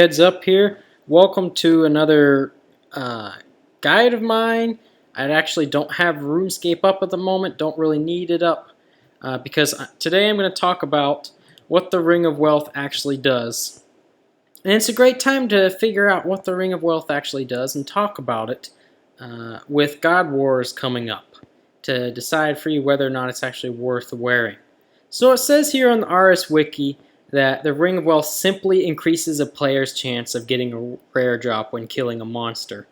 Heads up here. Welcome to another guide of mine. I actually don't have Runescape up at the moment, don't really need it up because today I'm going to talk about what the Ring of Wealth actually does. And it's a great time to figure out what the Ring of Wealth actually does and talk about it with God Wars coming up to decide for you whether or not it's actually worth wearing. So it says here on the RS Wiki that the Ring of Wealth simply increases a player's chance of getting a rare drop when killing a monster.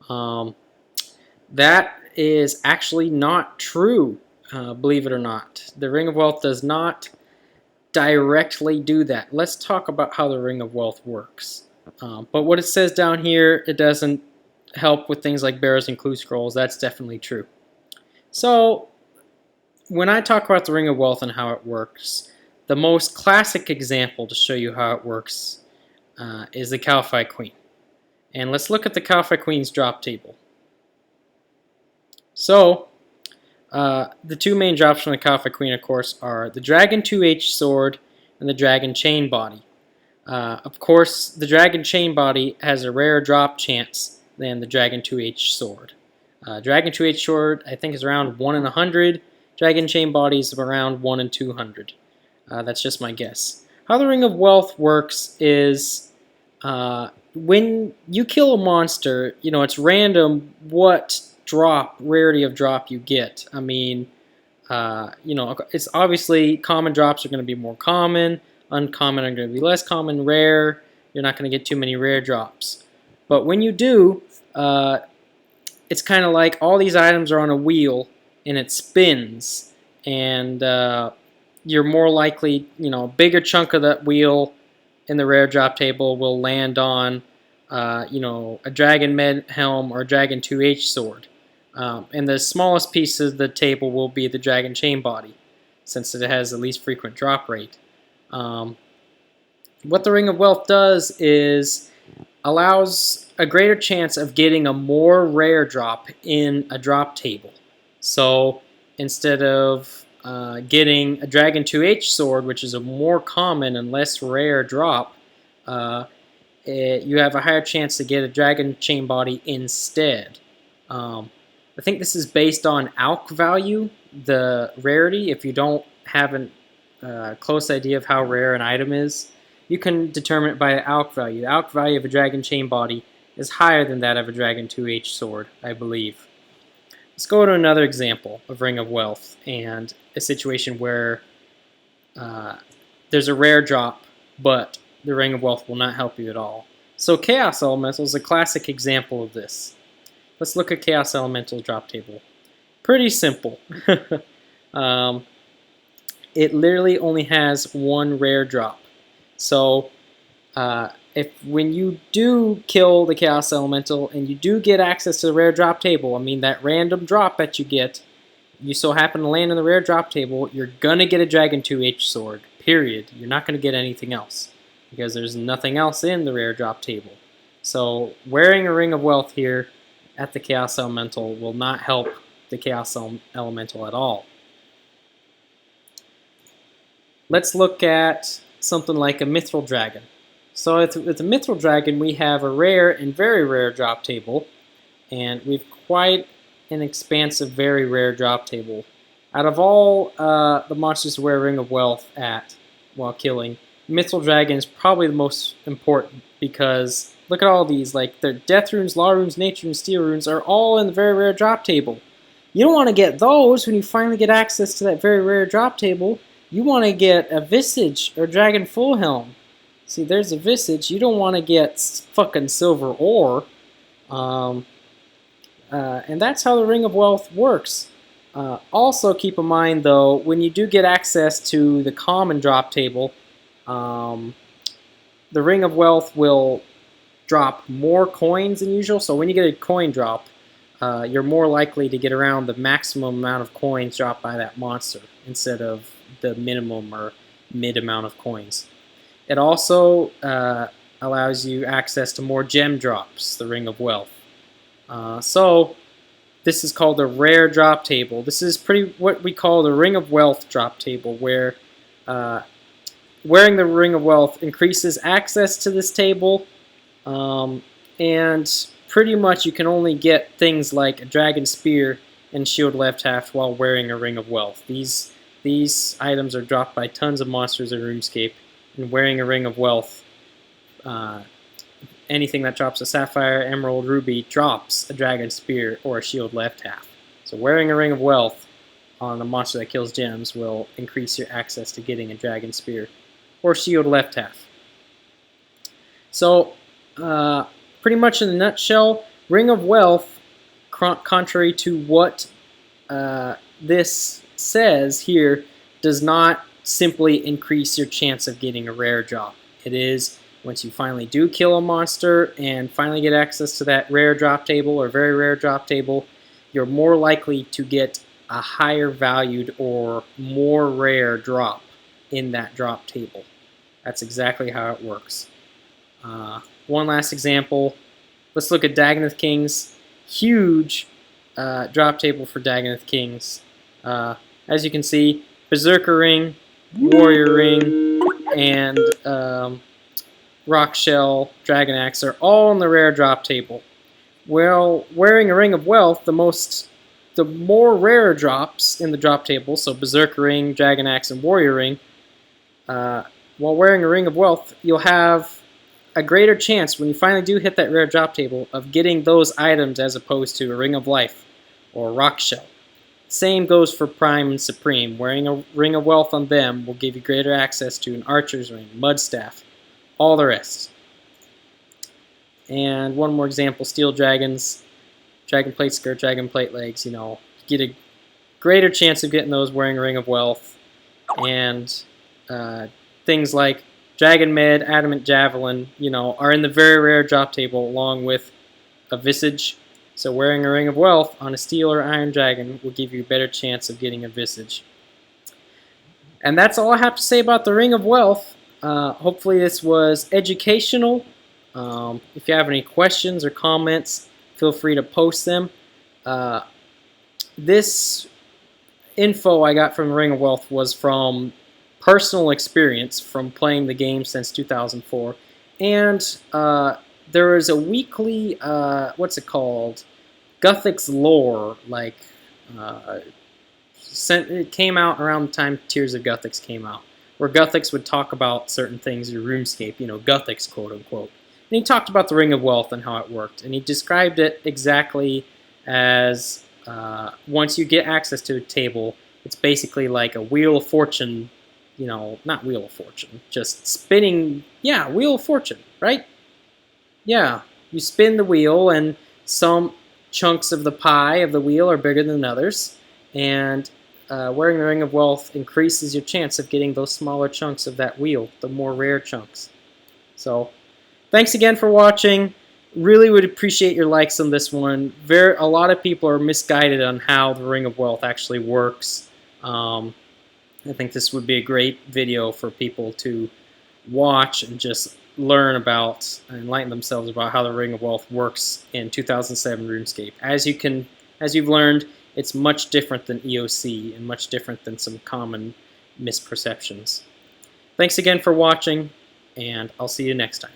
That is actually not true, believe it or not. The Ring of Wealth does not directly do that. Let's talk about how the Ring of Wealth works. But what it says down here, it doesn't help with things like barrows and clue scrolls. That's definitely true. So when I talk about the Ring of Wealth and how it works, the most classic example to show you how it works is the Kalphite Queen. And let's look at the Kalphite Queen's drop table. So, the two main drops from the Kalphite Queen, of course, are the Dragon 2H Sword and the Dragon Chain Body. Of course, the Dragon Chain Body has a rarer drop chance than the Dragon 2H Sword. Dragon 2H Sword, I think, is around 1 in 100. Dragon Chain Body is around 1 in 200. That's just my guess. How the Ring of Wealth works is when you kill a monster, it's random what rarity of drop you get. I mean, it's obviously common drops are going to be more common, uncommon are going to be less common, rare, you're not going to get too many rare drops. But when you do, it's kind of like all these items are on a wheel and it spins, and you're more likely, a bigger chunk of that wheel in the rare drop table will land on, a Dragon Med Helm or a Dragon 2H Sword. And the smallest piece of the table will be the Dragon Chain Body, since it has the least frequent drop rate. What the Ring of Wealth does is allows a greater chance of getting a more rare drop in a drop table. So instead of getting a Dragon 2H Sword, which is a more common and less rare drop, you have a higher chance to get a Dragon Chain Body instead. I think this is based on ALC value, the rarity. If you don't have a close idea of how rare an item is, you can determine it by the ALC value. The ALC value of a Dragon Chain Body is higher than that of a Dragon 2H Sword, I believe. Let's go to another example of Ring of Wealth and a situation where there's a rare drop, but the Ring of Wealth will not help you at all. So Chaos Elemental is a classic example of this. Let's look at Chaos Elemental drop table. Pretty simple. It literally only has one rare drop. So when you do kill the Chaos Elemental and you do get access to the rare drop table, I mean that random drop that you get, you so happen to land in the rare drop table, you're going to get a Dragon 2H Sword, period. You're not going to get anything else because there's nothing else in the rare drop table. So wearing a Ring of Wealth here at the Chaos Elemental will not help the Chaos Elemental at all. Let's look at something like a Mithril Dragon. So with the Mithril Dragon, we have a rare and very rare drop table, and we've quite an expansive, very rare drop table. Out of all the monsters to wear Ring of Wealth at while killing, Mithril Dragon is probably the most important because look at all these, like the Death Runes, Law Runes, Nature Runes, Steel Runes are all in the very rare drop table. You don't want to get those when you finally get access to that very rare drop table. You want to get a Visage or Dragon Full Helm. See, there's a Visage. You don't want to get fucking Silver Ore. And that's how the Ring of Wealth works. Also keep in mind, though, when you do get access to the common drop table, the Ring of Wealth will drop more coins than usual. So when you get a coin drop, you're more likely to get around the maximum amount of coins dropped by that monster instead of the minimum or mid amount of coins. It also allows you access to more gem drops, the Ring of Wealth. So this is called the rare drop table. This is pretty what we call the Ring of Wealth drop table, where wearing the Ring of Wealth increases access to this table, and pretty much you can only get things like a Dragon Spear and Shield Left Half while wearing a Ring of Wealth. These items are dropped by tons of monsters in RuneScape, and wearing a Ring of Wealth, anything that drops a Sapphire, Emerald, Ruby drops a Dragon Spear or a Shield Left Half. So wearing a Ring of Wealth on a monster that kills gems will increase your access to getting a Dragon Spear or Shield Left Half. So pretty much in a nutshell, Ring of Wealth, contrary to what this says here, does not simply increase your chance of getting a rare drop. It is, once you finally do kill a monster and finally get access to that rare drop table or very rare drop table, you're more likely to get a higher valued or more rare drop in that drop table. That's exactly how it works. One last example. Let's look at Dagonoth Kings. Huge drop table for Dagonoth Kings. As you can see, Berserker Ring, Warrior Ring, and Rock Shell, Dragon Axe are all on the rare drop table. Well, wearing a Ring of Wealth, the more rare drops in the drop table, so Berserker Ring, Dragon Axe, and Warrior Ring, while wearing a Ring of Wealth, you'll have a greater chance when you finally do hit that rare drop table of getting those items as opposed to a Ring of Life or Rock Shell. Same goes for Prime and Supreme. Wearing a Ring of Wealth on them will give you greater access to an Archer's Ring, Mud Staff, all the rest. And one more example, Steel Dragons, Dragon Plate Skirt, Dragon Plate Legs, you get a greater chance of getting those wearing a Ring of Wealth. And things like Dragon Med, Adamant Javelin, are in the very rare drop table along with a Visage. So wearing a Ring of Wealth on a Steel or Iron Dragon will give you a better chance of getting a Visage. And that's all I have to say about the Ring of Wealth. Hopefully this was educational. If you have any questions or comments, feel free to post them. This info I got from the Ring of Wealth was from personal experience from playing the game since 2004. And there is a weekly, what's it called? Guthix Lore, it came out around the time Tears of Guthix came out, where Guthix would talk about certain things in RuneScape, Guthix, quote unquote. And he talked about the Ring of Wealth and how it worked, and he described it exactly as once you get access to a table, it's basically like a Wheel of Fortune, not Wheel of Fortune, just spinning, Wheel of Fortune, right? Yeah, you spin the wheel, and some chunks of the pie of the wheel are bigger than others, and wearing the Ring of Wealth increases your chance of getting those smaller chunks of that wheel, the more rare chunks. So, thanks again for watching. Really would appreciate your likes on this one. A lot of people are misguided on how the Ring of Wealth actually works. I think this would be a great video for people to watch and just learn about and enlighten themselves about how the Ring of Wealth works in 2007 RuneScape. As you've learned, it's much different than EOC and much different than some common misperceptions. Thanks again for watching, and I'll see you next time.